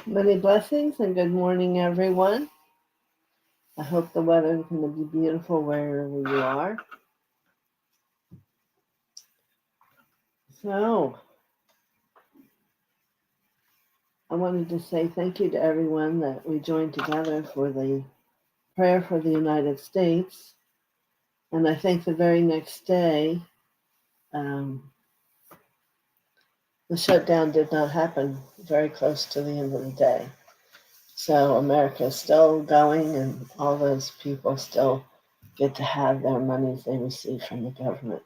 Many blessings and good morning, everyone. I hope the weather is going to be beautiful wherever you are. So, I wanted to say thank you to everyone that we joined together for the prayer for the United States. And I think the very next day, um, the shutdown did not happen very close to the end of the day. So, America is still going, and all those people still get to have their monies they receive from the government.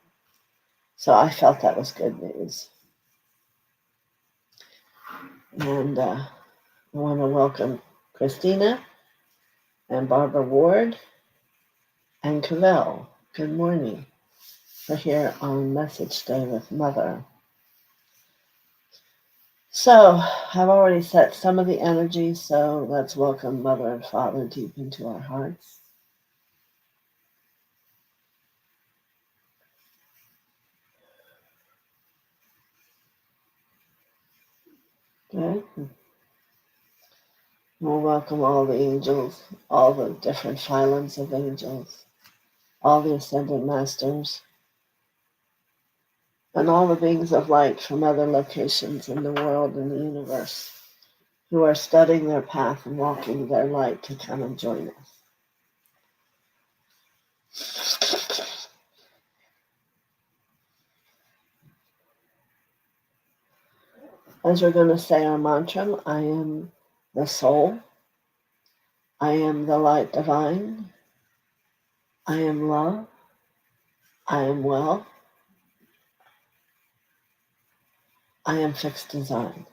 So I felt that was good news. And I want to welcome Christina and Barbara Ward and Cavell. Good morning. We're here on Message Day with Mother. So I've already set some of the energy, so let's welcome Mother and Father deep into our hearts. Good. We'll welcome all the angels, all the different phylums of angels, all the ascended masters, and all the beings of light from other locations in the world and the universe who are studying their path and walking their light to come and join us. As we're going to say our mantra, I am the soul, I am the light divine, I am love, I am well, I am fixed design.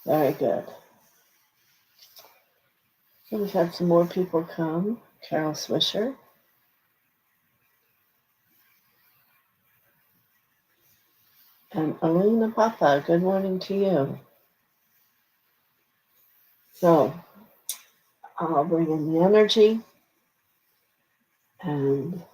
Very good. So we've had some more people come. Carol Swisher. And Alina Papa, good morning to you. So I'll bring in the energy and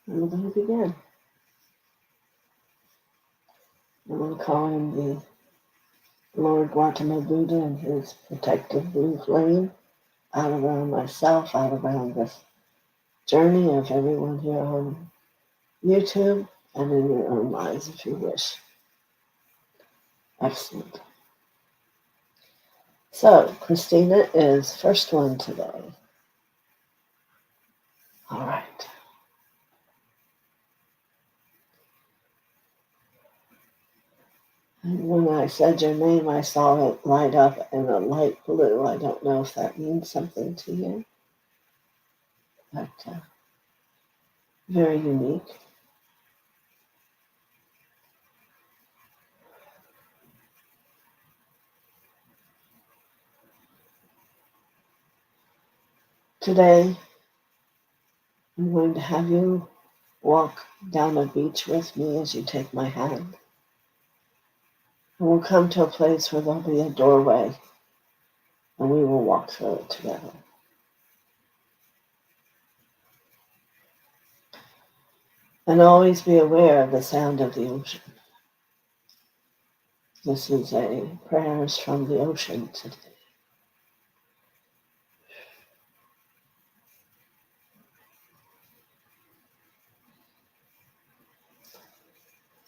we're going to begin. I'm going to call in the Lord Gautama Buddha and his protective blue flame out around myself, out around this journey of everyone here on YouTube and in your own lives if you wish. Excellent. So, Christina is first one today. All right. And when I said your name, I saw it light up in a light blue. I don't know if that means something to you, but very unique. Today, I'm going to have you walk down a beach with me as you take my hand. And we'll come to a place where there'll be a doorway, and we will walk through it together. And always be aware of the sound of the ocean. This is a prayers from the ocean today.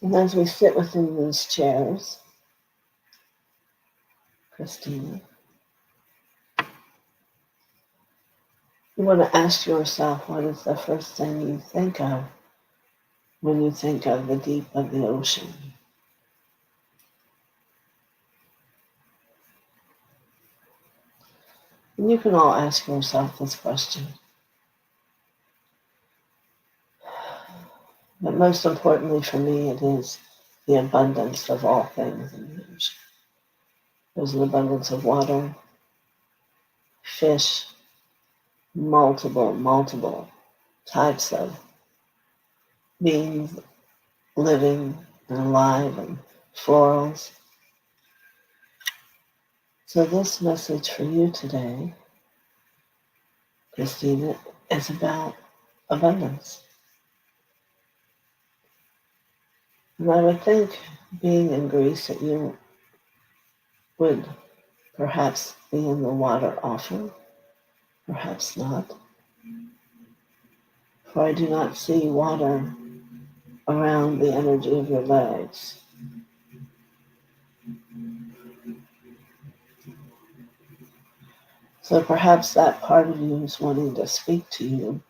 And as we sit within these chairs, Christina, you want to ask yourself, what is the first thing you think of when you think of the deep of the ocean? And you can all ask yourself this question. But most importantly for me, it is the abundance of all things in the ocean. There's an abundance of water, fish, multiple types of beings living and alive and florals. So this message for you today, Christina, is about abundance. And I would think, being in Greece, that you would perhaps be in the water often, perhaps not. For I do not see water around the energy of your legs. So perhaps that part of you is wanting to speak to you,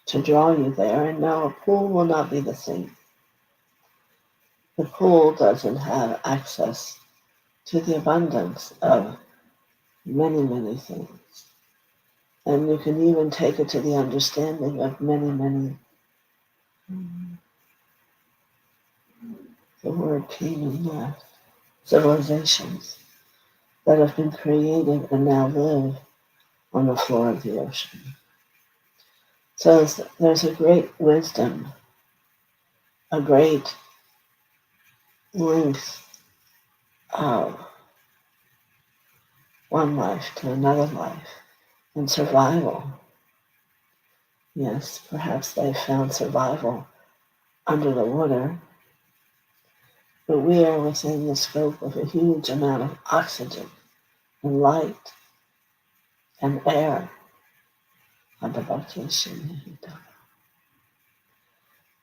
to draw you there. And no, a pool will not be the same. The pool doesn't have access to the abundance of many, many things. And you can even take it to the understanding of many, many, the word came in there, civilizations that have been created and now live on the floor of the ocean. So there's a great wisdom, a great length of one life to another life and survival. Yes, perhaps they found survival under the water, but we are within the scope of a huge amount of oxygen and light and air.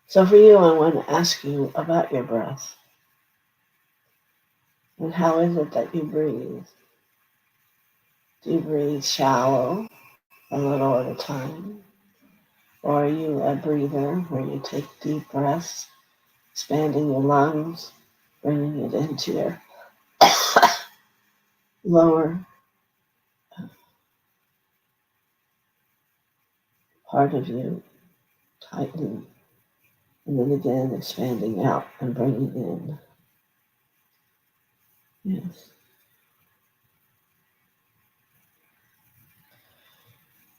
So for you, I want to ask you about your breath. And how is it that you breathe? Do you breathe shallow, a little at a time? Or are you a breather where you take deep breaths, expanding your lungs, bringing it into your lower part of you, tightening, and then again expanding out and bringing in. Yes.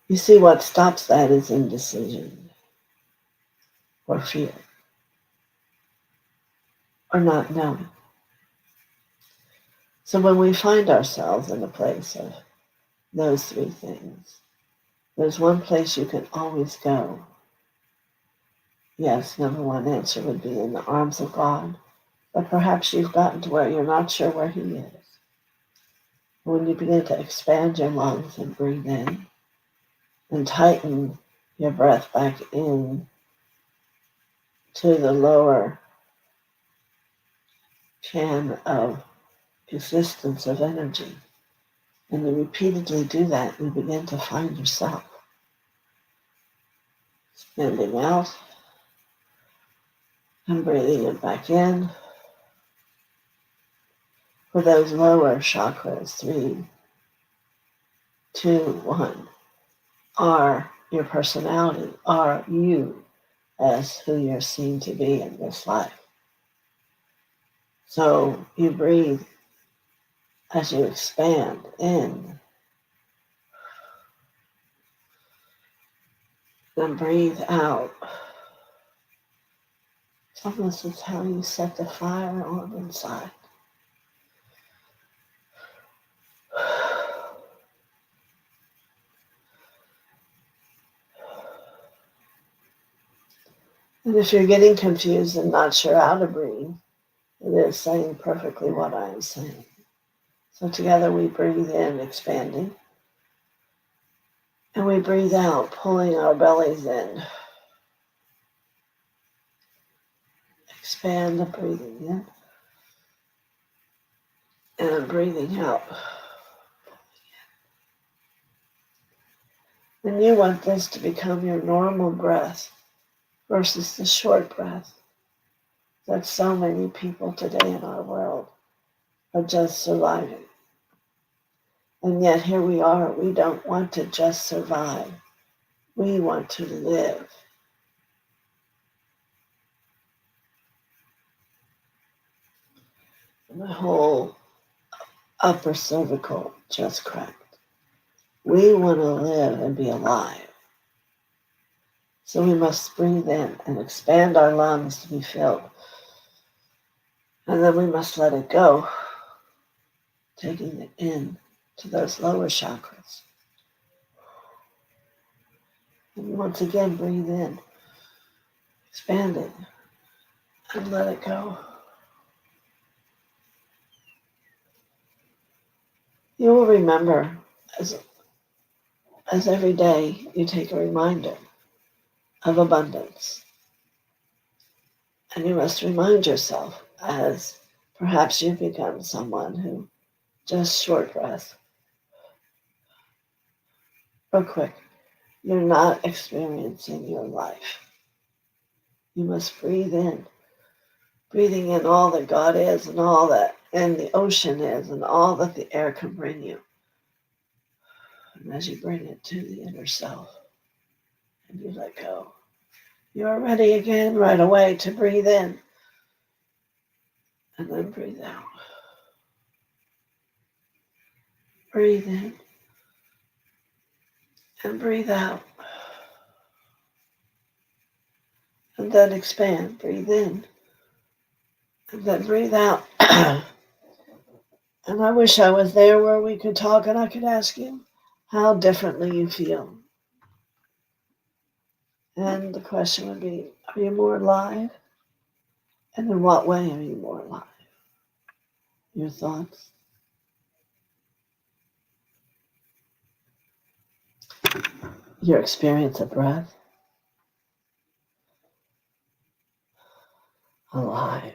You see, what stops that is indecision, or fear, or not knowing. So when we find ourselves in a place of those three things, there's one place you can always go. Yes, number one answer would be in the arms of God, but perhaps you've gotten to where you're not sure where He is. When you begin to expand your lungs and breathe in and tighten your breath back in to the lower can of existence of energy, and you repeatedly do that, you begin to find yourself expanding out and breathing it back in. For those lower chakras, 3, 2, 1, are your personality, are you as who you're seen to be in this life. So you breathe as you expand in, then breathe out. So this is how you set the fire on inside. And if you're getting confused and not sure how to breathe, it is saying perfectly what I am saying. So together we breathe in, expanding, and we breathe out, pulling our bellies in. Expand the breathing in and breathing out. And you want this to become your normal breath versus the short breath that so many people today in our world are just surviving. And yet here we are, we don't want to just survive. We want to live. My whole upper cervical just cracked. We want to live and be alive. So we must breathe in and expand our lungs to be filled. And then we must let it go, taking it in to those lower chakras. And once again, breathe in, expand it, and let it go. You will remember as every day you take a reminder of abundance. And you must remind yourself as perhaps you've become someone who just short breath or quick. You're not experiencing your life. You must breathe in, breathing in all that God is and all that and the ocean is and all that the air can bring you. And as you bring it to the inner self and you let go, you are ready again right away to breathe in and then breathe out. Breathe in and breathe out. And then expand. Breathe in and then breathe out. And I wish I was there where we could talk and I could ask you how differently you feel. And the question would be, are you more alive? And in what way are you more alive? Your thoughts? Your experience of breath? Alive.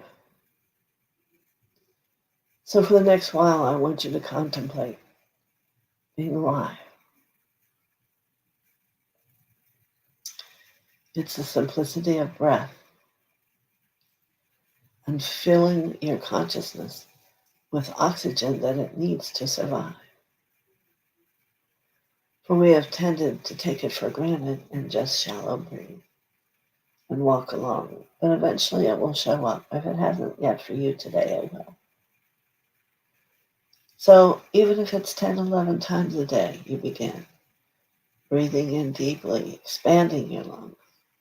So for the next while, I want you to contemplate being alive. It's the simplicity of breath and filling your consciousness with oxygen that it needs to survive. For we have tended to take it for granted and just shallow breathe and walk along. But eventually it will show up. If it hasn't yet for you today, it will. So even if it's 10, 11 times a day, you begin breathing in deeply, expanding your lungs,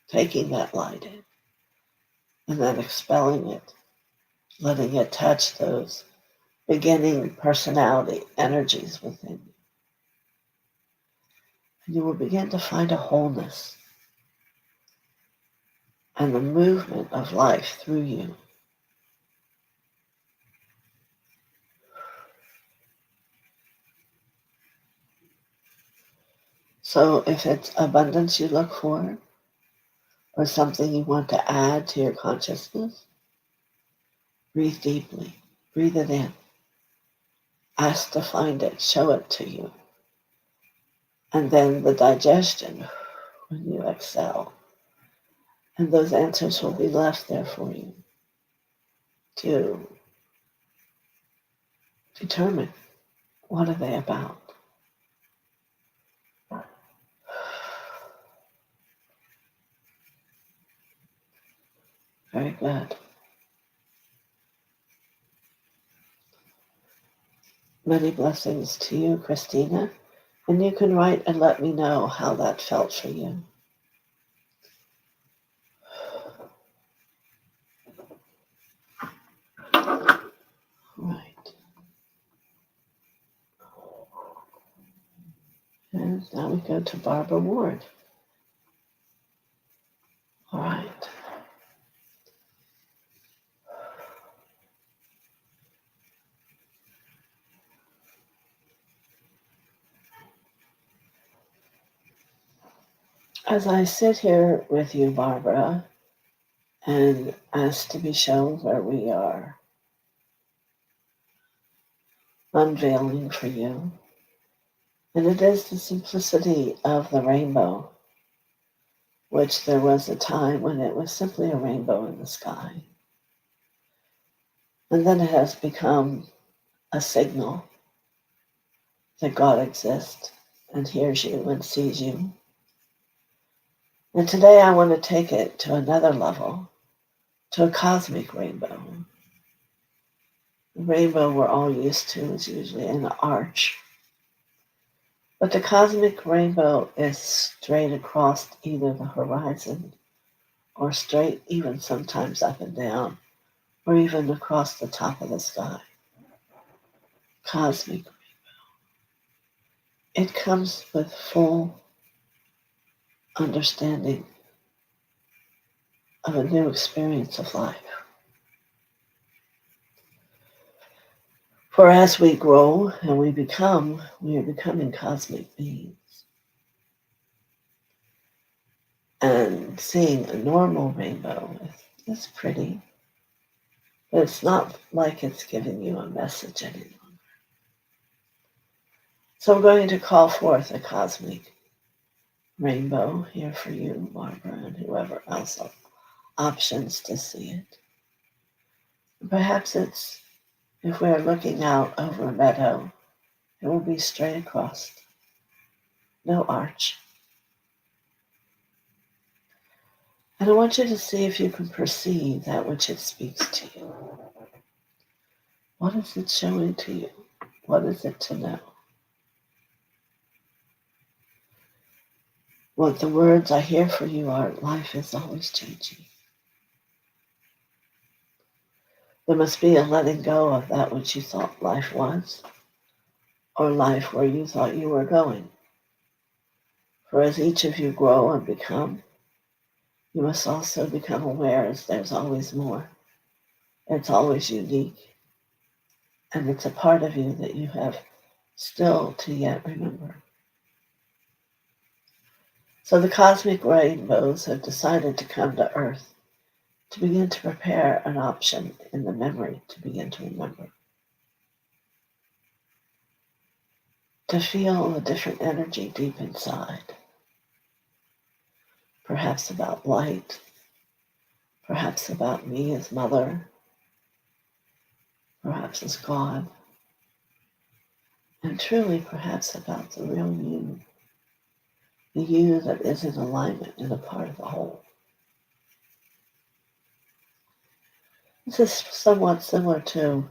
taking that light in, and then expelling it, letting it touch those beginning personality energies within you. And you will begin to find a wholeness and the movement of life through you. So if it's abundance you look for, or something you want to add to your consciousness, breathe deeply, breathe it in. Ask to find it, show it to you. And then the digestion, when you exhale. And those answers will be left there for you to determine what are they about. Very good. Many blessings to you, Christina. And you can write and let me know how that felt for you. Right. And now we go to Barbara Ward. All right. As I sit here with you, Barbara, and ask to be shown where we are unveiling for you, and it is the simplicity of the rainbow, which there was a time when it was simply a rainbow in the sky. And then it has become a signal that God exists and hears you and sees you. And today I want to take it to another level, to a cosmic rainbow. The rainbow we're all used to is usually an arch. But the cosmic rainbow is straight across either the horizon or straight even sometimes up and down or even across the top of the sky. Cosmic. It comes with full understanding of a new experience of life. For as we grow and we are becoming cosmic beings. And seeing a normal rainbow is pretty, but it's not like it's giving you a message any longer. So I'm going to call forth a cosmic rainbow here for you, Barbara, and whoever else has options to see it. Perhaps it's, if we're looking out over a meadow, it will be straight across, no arch. And I want you to see if you can perceive that which it speaks to you. What is it showing to you? What is it to know? What the words I hear for you are, life is always changing. There must be a letting go of that which you thought life was, or life where you thought you were going. For as each of you grow and become, you must also become aware as there's always more. It's always unique. And it's a part of you that you have still to yet remember. So the cosmic rainbows have decided to come to Earth to begin to prepare an option in the memory to begin to remember. To feel a different energy deep inside. Perhaps about light, perhaps about me as mother, perhaps as God, and truly perhaps about the real you, the you that is in alignment and a part of the whole. This is somewhat similar to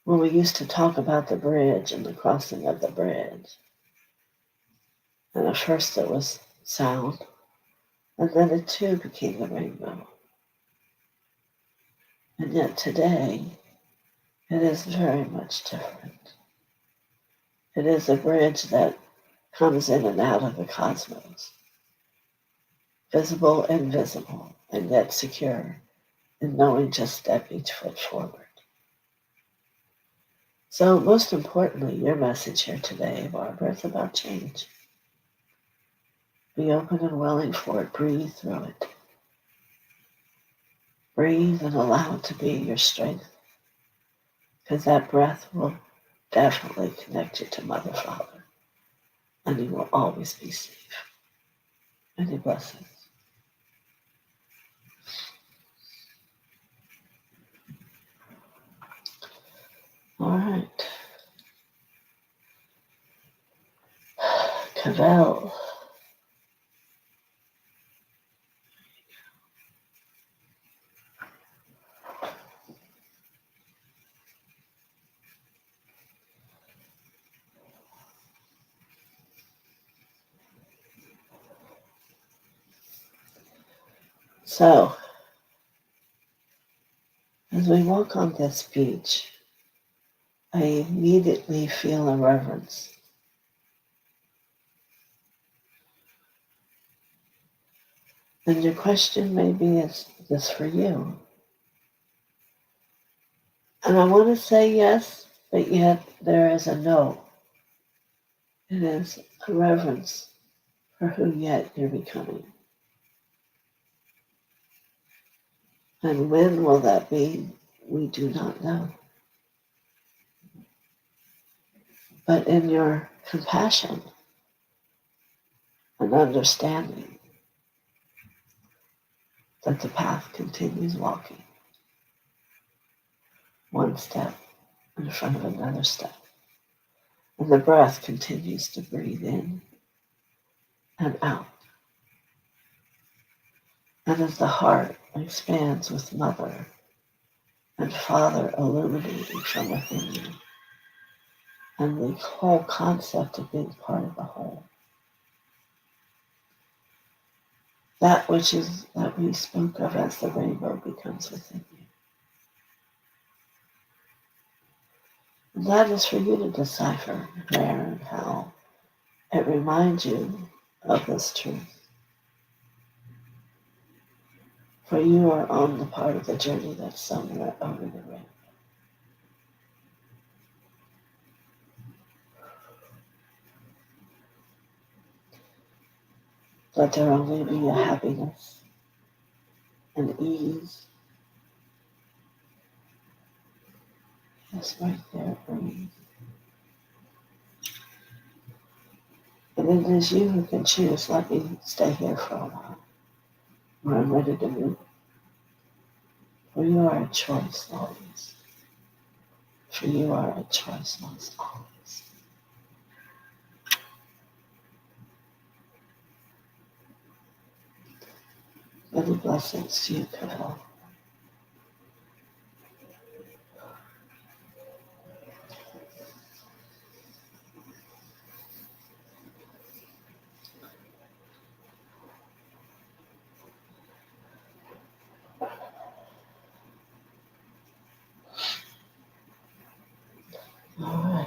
when we used to talk about the bridge and the crossing of the bridge. And at first it was sound, and then it too became the rainbow. And yet today, it is very much different. It is a bridge that comes in and out of the cosmos, visible, invisible, and yet secure in knowing just step each foot forward. So most importantly, your message here today, Barbara, is about change. Be open and willing for it. Breathe through it. Breathe and allow it to be your strength, because that breath will definitely connect you to Mother, Father, and you will always be safe. Many blessings. All right. Cavell. So, as we walk on this beach, I immediately feel a reverence. And your question maybe is this for you? And I want to say yes, but yet there is a no. It is a reverence for who yet you're becoming. And when will that be? We do not know. But in your compassion and understanding that the path continues walking, one step in front of another step. And the breath continues to breathe in and out. And as the heart expands with Mother and Father illuminating from within you, and the whole concept of being part of the whole. That which is that we spoke of as the rainbow becomes within you. And that is for you to decipher where and how it reminds you of this truth. For you are on the part of the journey that's somewhere over the rainbow. Let there only be a happiness and ease. Yes, right there, breathe. And it is you who can choose, let me stay here for a while, or I'm ready to move. For you are a choice always. For you are a choice most always. Many blessings to you, Kavil. All right.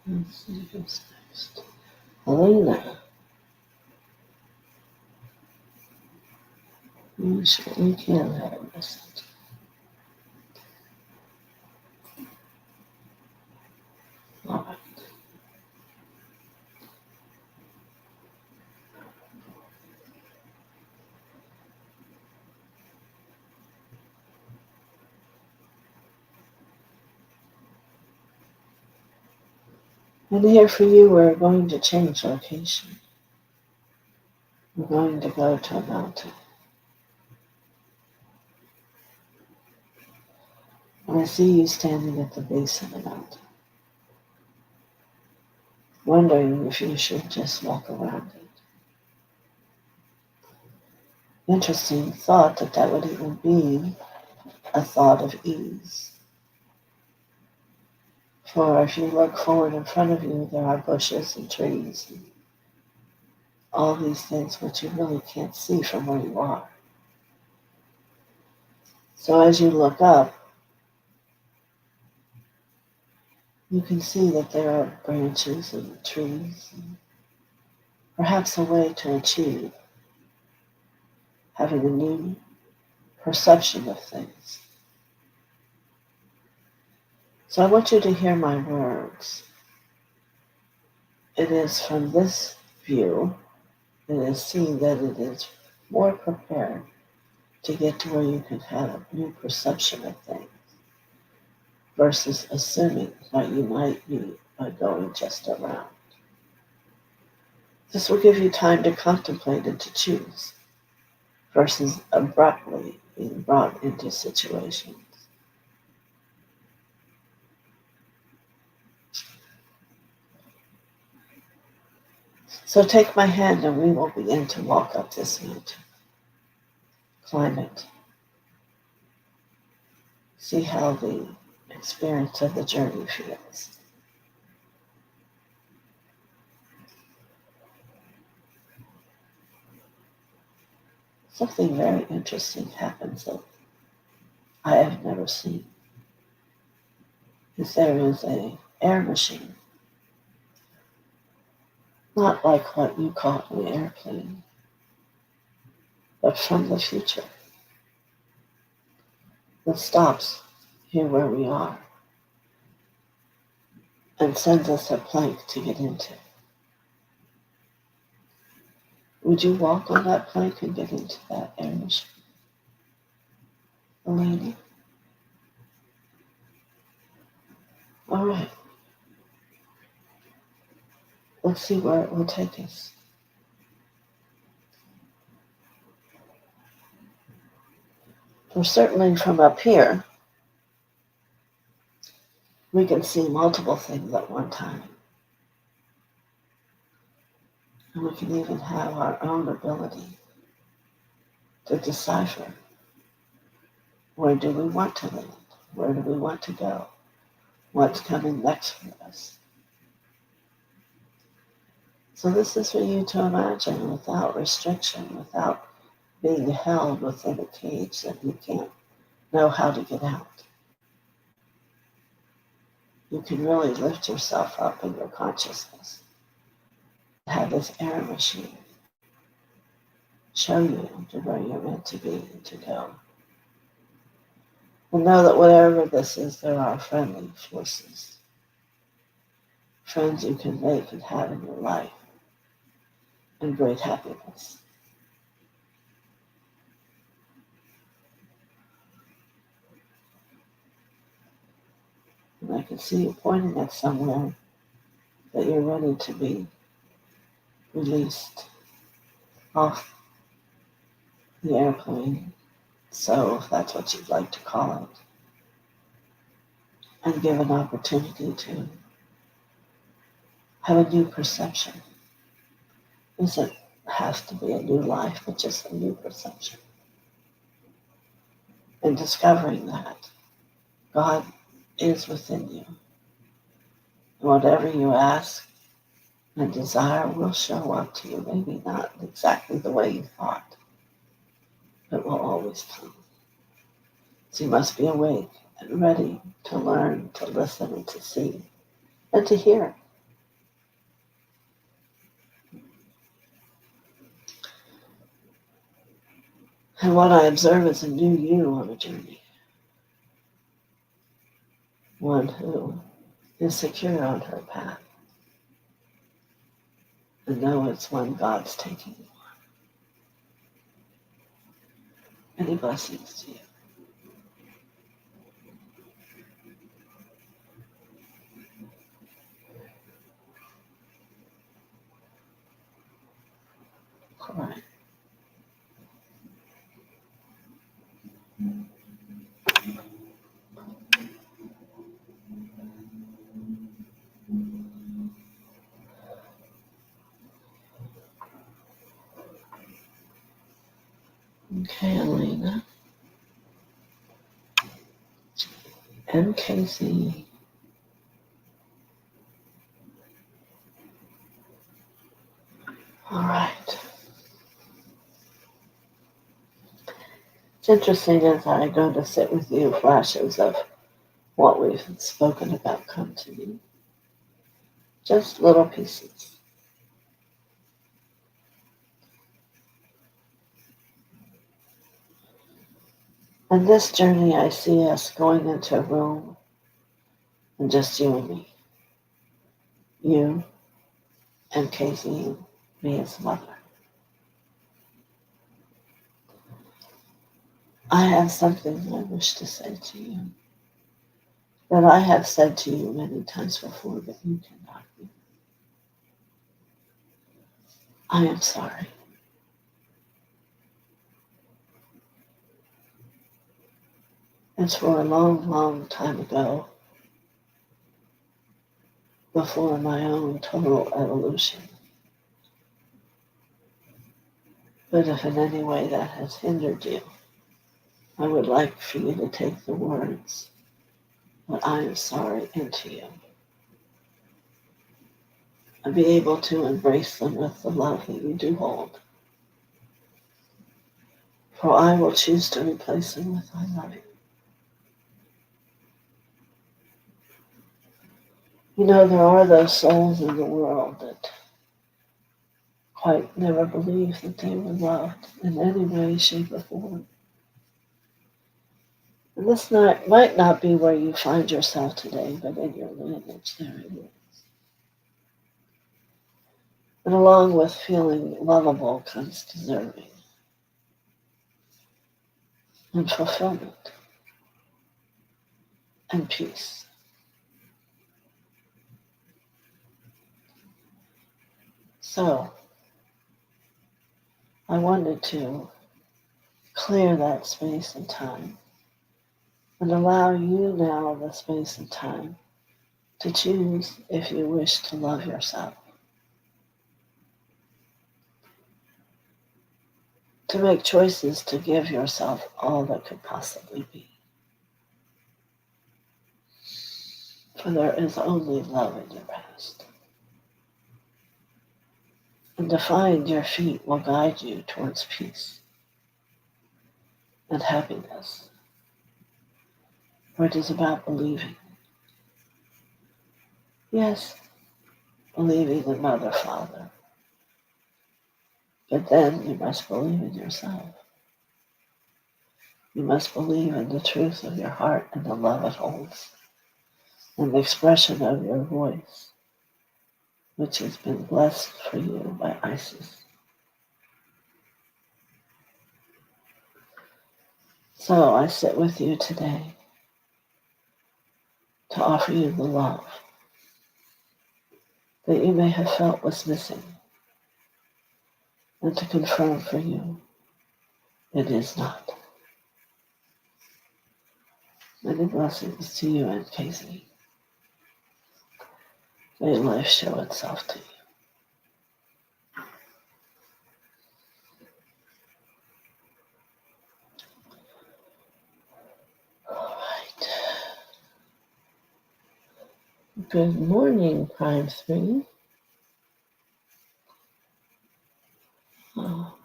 Let's see who's next. Elena. You certainly can have a message. All right. And here for you, we're going to change location. We're going to go to a mountain. And I see you standing at the base of the mountain, wondering if you should just walk around it. Interesting thought that would even be a thought of ease. For if you look forward in front of you, there are bushes and trees and all these things which you really can't see from where you are. So as you look up, you can see that there are branches and trees, and perhaps a way to achieve having a new perception of things. So I want you to hear my words. It is from this view, it is seen that it is more prepared to get to where you can have a new perception of things versus assuming what you might be by going just around. This will give you time to contemplate and to choose versus abruptly being brought into situations. So take my hand and we will begin to walk up this mountain. Climb it. See how the experience of the journey feels. Something very interesting happens that I have never seen. Is there is an air machine, not like what you call an airplane, but from the future, that stops here where we are and sends us a plank to get into. Would you walk on that plank and get into that air machine? Elena? All right. Let's see where it will take us. For certainly from up here, we can see multiple things at one time. And we can even have our own ability to decipher, where do we want to land? Where do we want to go? What's coming next for us? So this is for you to imagine without restriction, without being held within a cage that you can't know how to get out. You can really lift yourself up in your consciousness. Have this air machine show you to where you're meant to be and to go. And know that whatever this is, there are friendly forces, friends you can make and have in your life, and great happiness. And I can see you pointing at somewhere that you're ready to be released off the airplane, so if that's what you'd like to call it, and give an opportunity to have a new perception. It doesn't have to be a new life, but just a new perception. And discovering that God is within you. And whatever you ask and desire will show up to you. Maybe not exactly the way you thought, but will always come. So you must be awake and ready to learn, to listen, and to see, and to hear. And what I observe is a new you on a journey. One who is secure on her path. And know it's one God's taking you on. Many blessings to you. All right. Okay, Elena. MKZ. All right. It's interesting as I go to sit with you, flashes of what we've spoken about come to me. Just little pieces. And this journey, I see us going into a room and just you and me. You and Casey and me as mother. I have something I wish to say to you that I have said to you many times before, but you cannot hear. I am sorry. It's for a long, long time ago, before my own total evolution. But if in any way that has hindered you, I would like for you to take the words, but I am sorry, into you. And be able to embrace them with the love that you do hold. For I will choose to replace them with I love you. You know, there are those souls in the world that quite never believed that they were loved in any way, shape, or form. And this might not be where you find yourself today, but in your lineage, there it is. And along with feeling lovable comes deserving and fulfillment and peace. So, I wanted to clear that space and time and allow you now the space and time to choose if you wish to love yourself. to make choices to give yourself all that could possibly be. For there is only love in your past. And to find your feet will guide you towards peace and happiness. For it is about believing. Yes, believing in Mother, Father. But then you must believe in yourself. You must believe in the truth of your heart and the love it holds, and the expression of your voice, which has been blessed for you by Isis. So I sit with you today to offer you the love that you may have felt was missing, and to confirm for you it is not. Many blessings to you and Casey. May life show itself to you. All right. Good morning, Prime 3. Oh,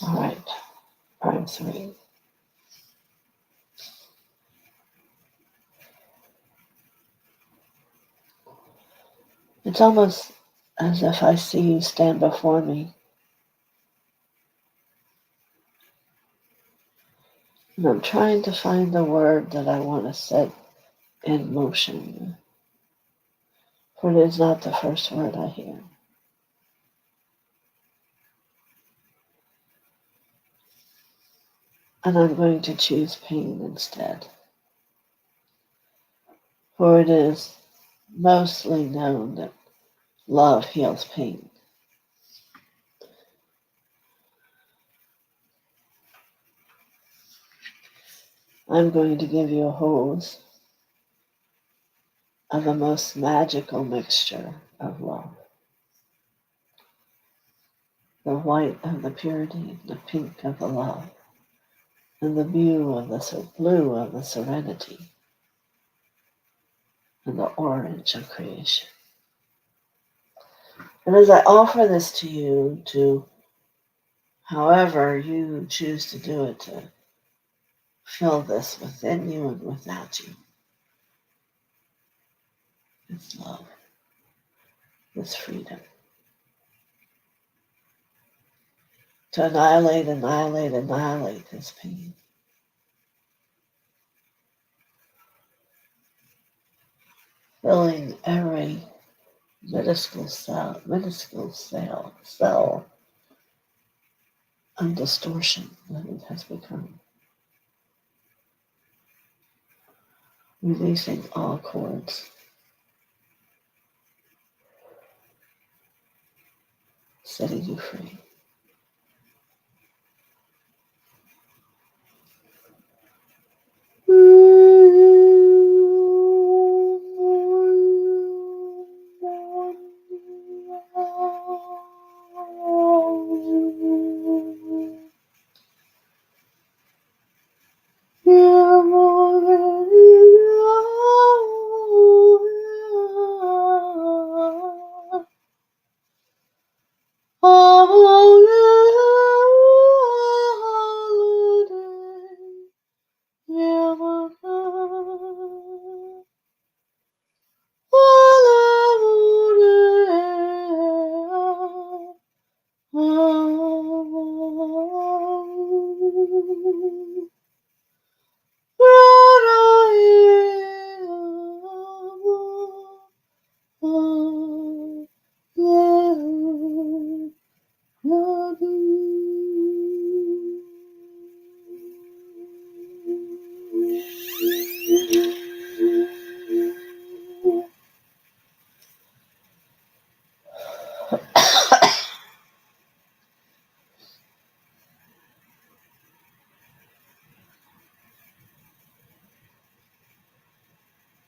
all right, Prime 3. It's almost as if I see you stand before me, and I'm trying to find the word that I want to set in motion, for it is not the first word I hear. And I'm going to choose pain instead, for it is mostly known that love heals pain. I'm going to give you a hose of the most magical mixture of love. The white of the purity, the pink of the love, and the blue of the serenity, and the orange of creation. And as I offer this to you, to however you choose to do it, to fill this within you and without you, this love, this freedom, to annihilate this pain. Filling every minuscule cell of distortion that it has become. Releasing all cords, setting you free.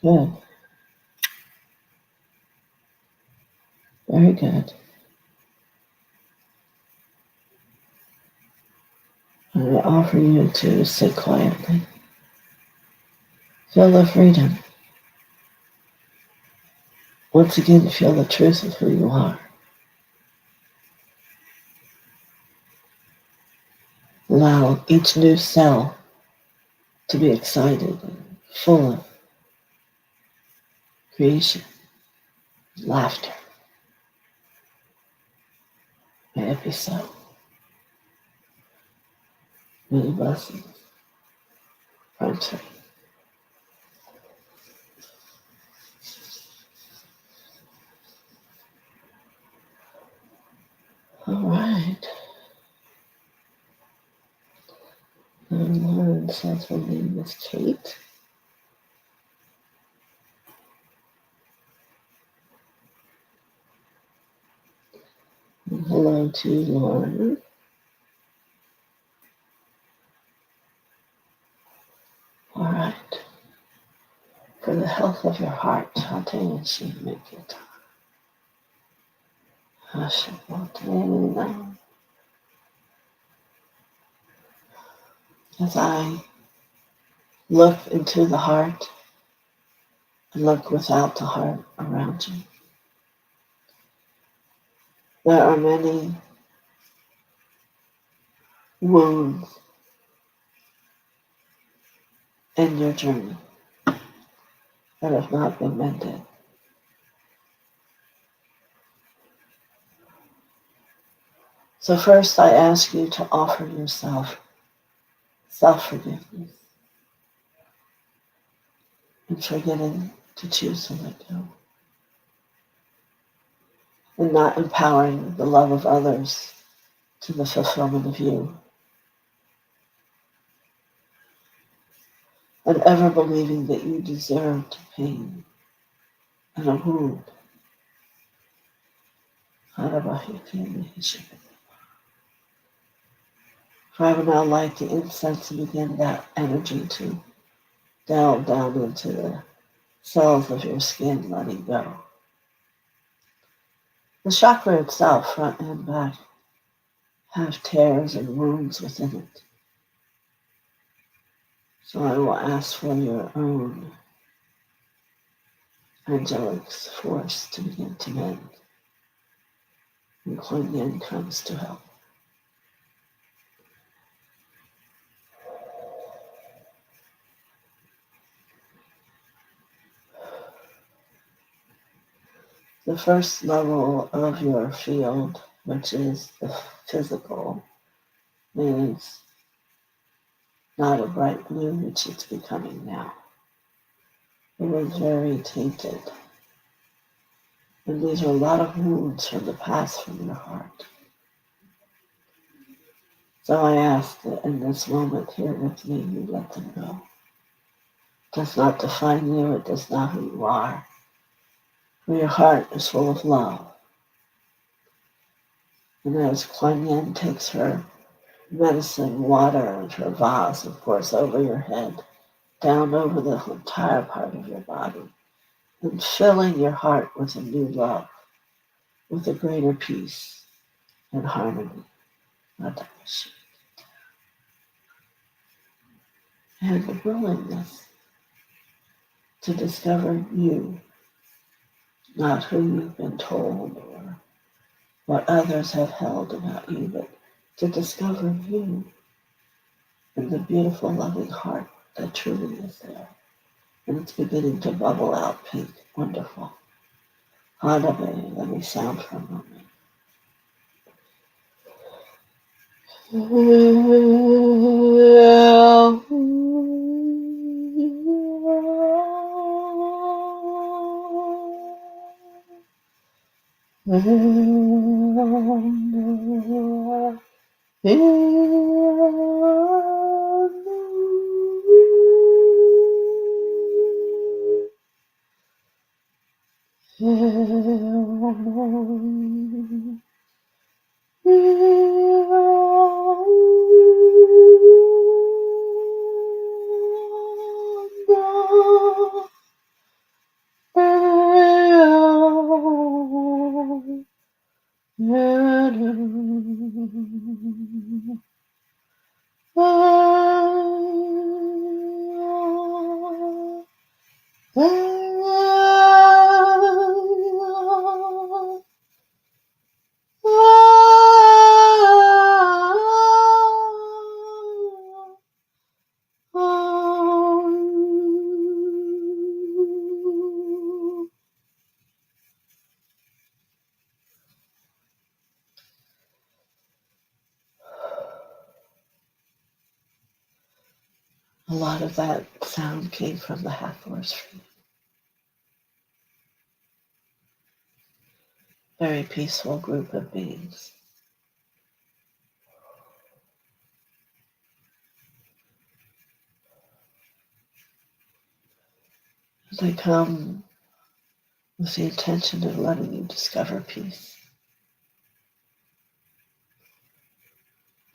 Good. Very good. I offer you to sit quietly. Feel the freedom. Once again, feel the truth of who you are. Allow each new cell to be excited and full of creation, laughter. May it be so. Many blessings. Thank you. All right. And Lauren says her name is Kate. And hello to Lauren. All right. For the health of your heart, she make it. As I look into the heart and look without the heart around you, there are many wounds in your journey that have not been mended. So first I ask you to offer yourself self-forgiveness and forgetting to choose to let go. And not empowering the love of others to the fulfillment of you. And ever believing that you deserved pain and a wound. For I would now like the incense to begin that energy to delve down into the cells of your skin, letting go. The chakra itself, front and back, have tears and wounds within it. So I will ask for your own angelic force to begin to mend. And Kuan Yin comes to help. The first level of your field, which is the physical, is not a bright blue, which it's becoming now. It was very tainted. And these are a lot of wounds from the past from your heart. So I ask that in this moment here with me, you let them go. It does not define you, it does not who you are. For your heart is full of love. And as Kuan Yin takes her medicine water and her vase, of course, over your head, down over the entire part of your body, and filling your heart with a new love, with a greater peace and harmony. And the willingness to discover you, not who you've been told or what others have held about you, but to discover you and the beautiful, loving heart that truly is there. And it's beginning to bubble out pink. Wonderful. Hanabe, let me sound for a moment. A lot of that sound came from the Hathors for you. Very peaceful group of beings. They come with the intention of letting you discover peace.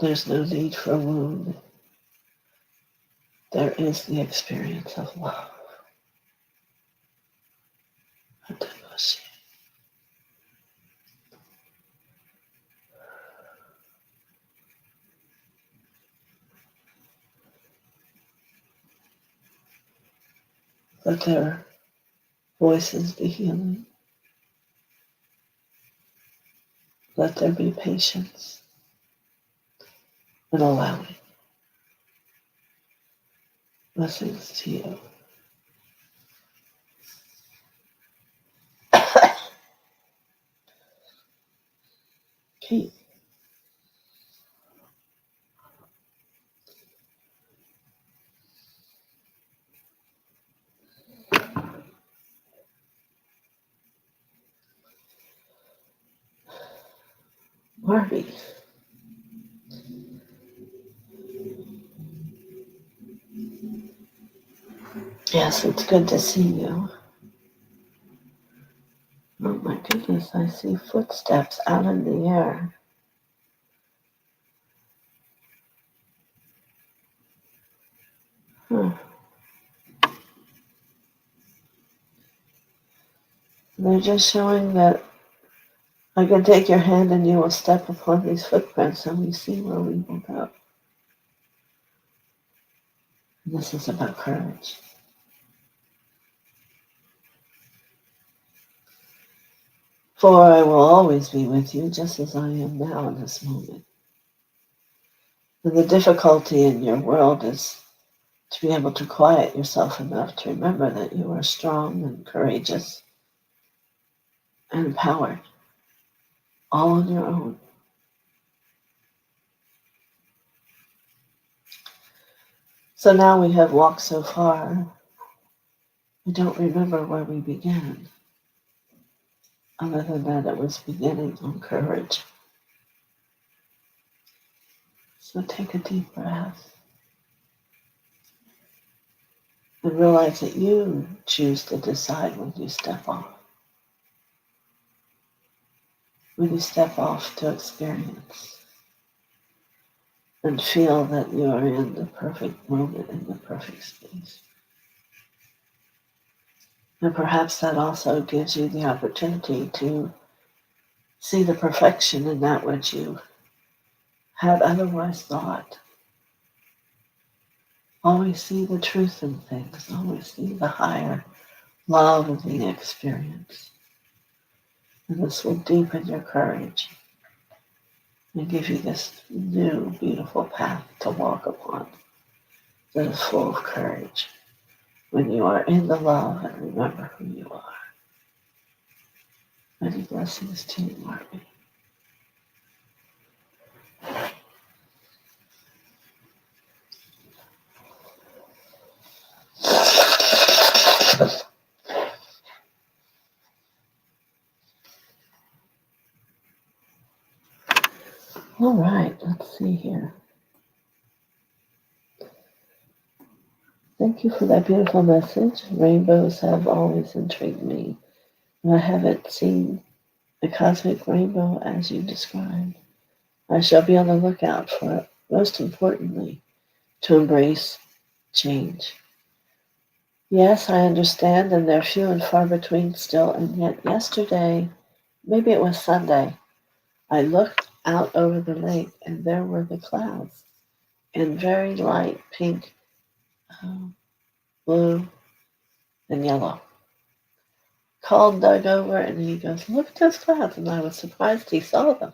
There's no need for a wound. There is the experience of love. Let their voices be healing. Let there be patience and allowing. Blessings to you. Kate. Marty. Yes, it's good to see you. Oh my goodness, I see footsteps out in the air. Huh. They're just showing that I can take your hand and you will step upon these footprints and we see where we will go. And this is about courage. For I will always be with you just as I am now in this moment. And the difficulty in your world is to be able to quiet yourself enough to remember that you are strong and courageous and empowered, all on your own. So now we have walked so far, we don't remember where we began. Other than that, it was beginning on courage. So take a deep breath and realize that you choose to decide when you step off. When you step off to experience and feel that you are in the perfect moment, in the perfect space. And perhaps that also gives you the opportunity to see the perfection in that which you had otherwise thought. Always see the truth in things. Always see the higher love of the experience. And this will deepen your courage and give you this new, beautiful path to walk upon that is full of courage when you are in the love and remember who you are. Many blessings to you, Marty. All right, let's see here. Thank you for that beautiful message. Rainbows have always intrigued me, and I haven't seen a cosmic rainbow as you described. I shall be on the lookout for it. Most importantly, to embrace change. Yes, I understand, and they're few and far between still, and yet yesterday, maybe it was Sunday, I looked out over the lake, and there were the clouds in very light pink, blue, and yellow. Called Doug over, and he goes, "Look at those clouds," and I was surprised he saw them.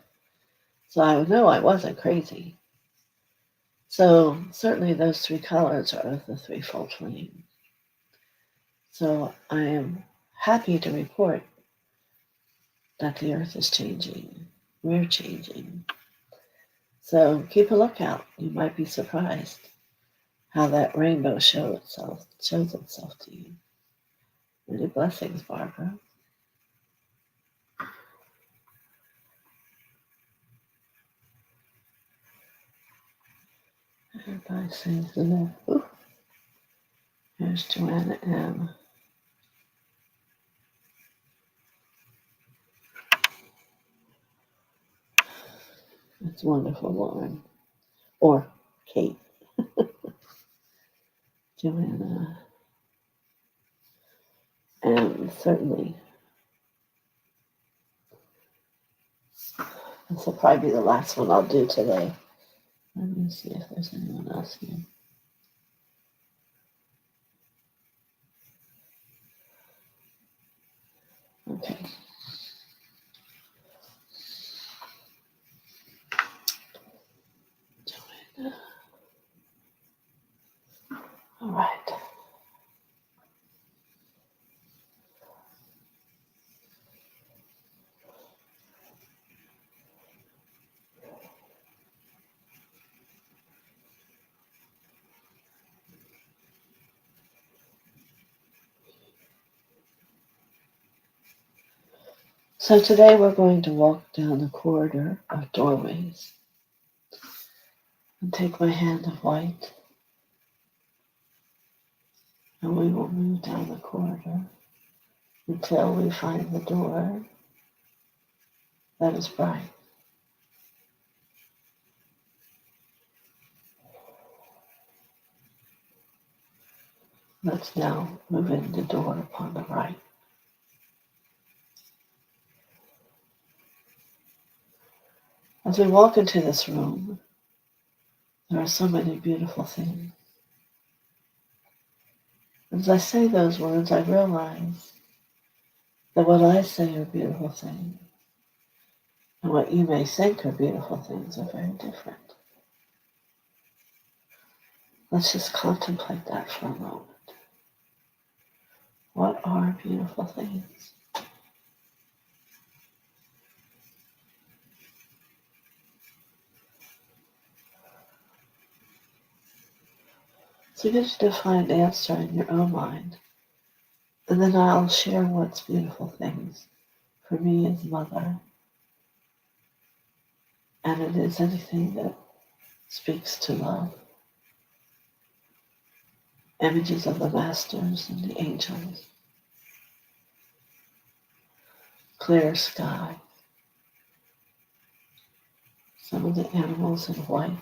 So I know I wasn't crazy. So certainly those three colors are the threefold flame. So I am happy to report that the earth is changing. We're changing. So keep a lookout. You might be surprised how that rainbow shows itself to you. Many blessings, Barbara. Everybody sings the love. Ooh, there's Joanna M. That's wonderful, Lauren. Or Kate. Joanna. And certainly, this will probably be the last one I'll do today. Let me see if there's anyone else here. Okay. Joanna. All right. So today we're going to walk down the corridor of doorways and take my hand of white, and we will move down the corridor until we find the door that is bright. Let's now move in the door upon the right. As we walk into this room, there are so many beautiful things. As I say those words, I realize that what I say are beautiful things, and what you may think are beautiful things are very different. Let's just contemplate that for a moment. What are beautiful things? So get to define the answer in your own mind, and then I'll share what's beautiful things for me as mother. And it is anything that speaks to love. Images of the masters and the angels. Clear sky. Some of the animals in white,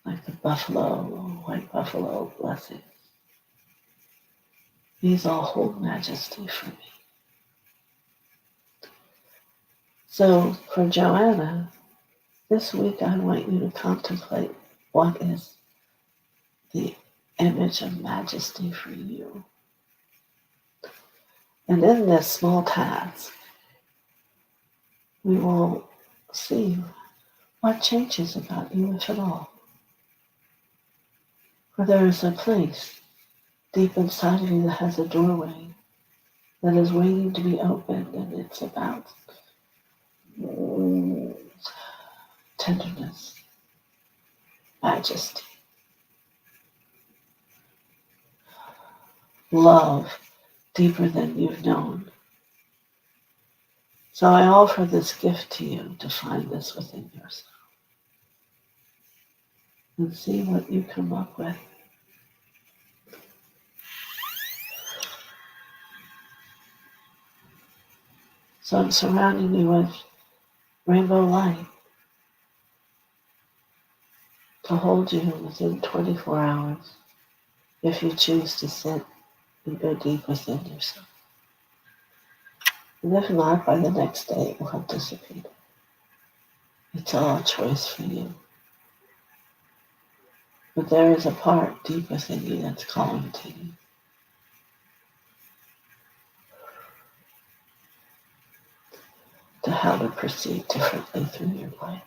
like the buffalo, white buffalo blessing. These all hold majesty for me. So for Joanna, this week I want you to contemplate what is the image of majesty for you. And in this small task, we will see what changes about you, if at all. For there is a place deep inside of you that has a doorway that is waiting to be opened, and it's about tenderness, majesty, love deeper than you've known. So I offer this gift to you to find this within yourself and see what you come up with. So I'm surrounding you with rainbow light to hold you within 24 hours if you choose to sit and go deep within yourself. And if not, by the next day it will have dissipated. It's all a choice for you. But there is a part deep within you that's calling to you. To how to proceed differently through your life.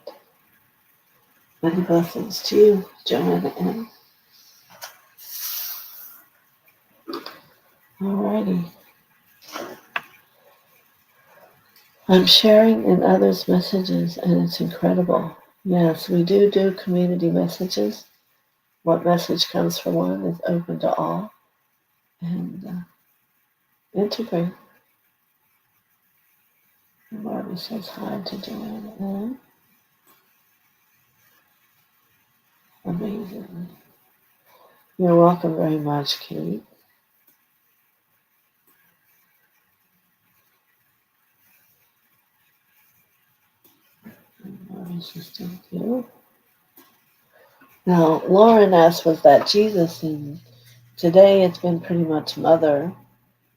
Many blessings to you, Joanna M. Alrighty. I'm sharing in others' messages, and it's incredible. Yes, we do community messages, What message comes from one is open to all, and integrate. And Barbie says hi to Joanna. Amazing. You're welcome very much, Kate. And Barbie says thank you. Now, Lauren asked, was that Jesus? And today it's been pretty much Mother,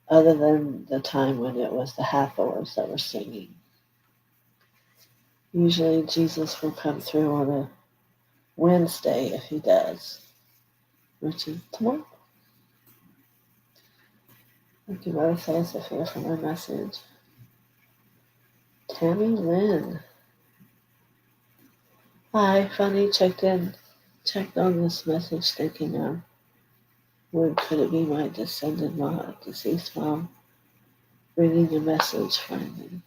other than the time when it was the Hathors that were singing. Usually Jesus will come through on a Wednesday if he does, which is tomorrow. Thank you, Mother TheoSophia, for my message. Tammy Lynn. Hi, Funny checked on this message thinking, when could it be my descended mom, deceased mom, bringing a message finally?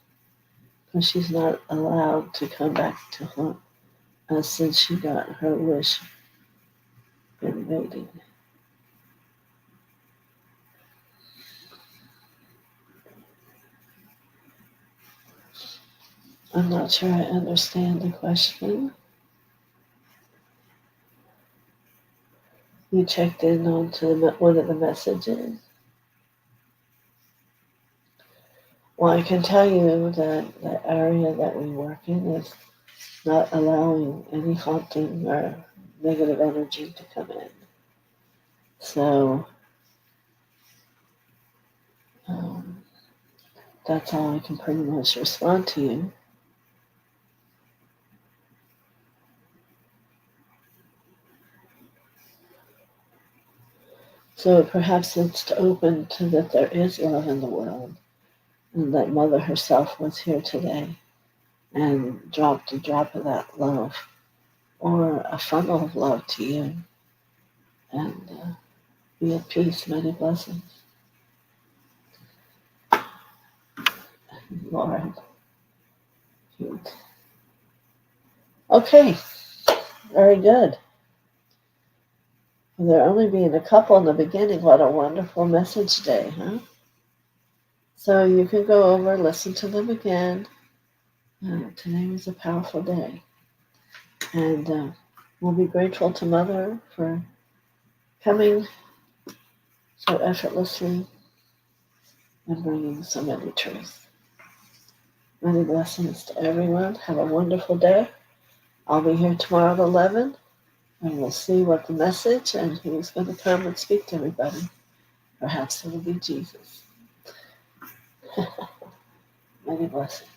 Because she's not allowed to come back to haunt us since she got her wish invading. I'm not sure I understand the question. You checked in onto one of the messages. Well, I can tell you that the area that we work in is not allowing any haunting or negative energy to come in. So that's how I can pretty much respond to you. So perhaps it's open to that there is love in the world, and that Mother herself was here today and dropped a drop of that love or a funnel of love to you, and be at peace. Many blessings, Lord. Okay, very good. There only being a couple in the beginning, what a wonderful message day, huh? So you can go over, listen to them again. Today was a powerful day. And we'll be grateful to Mother for coming so effortlessly and bringing so many truths. Many blessings to everyone. Have a wonderful day. I'll be here tomorrow at 11, and we'll see what the message and who's going to come and speak to everybody. Perhaps it'll be Jesus. Many blessings.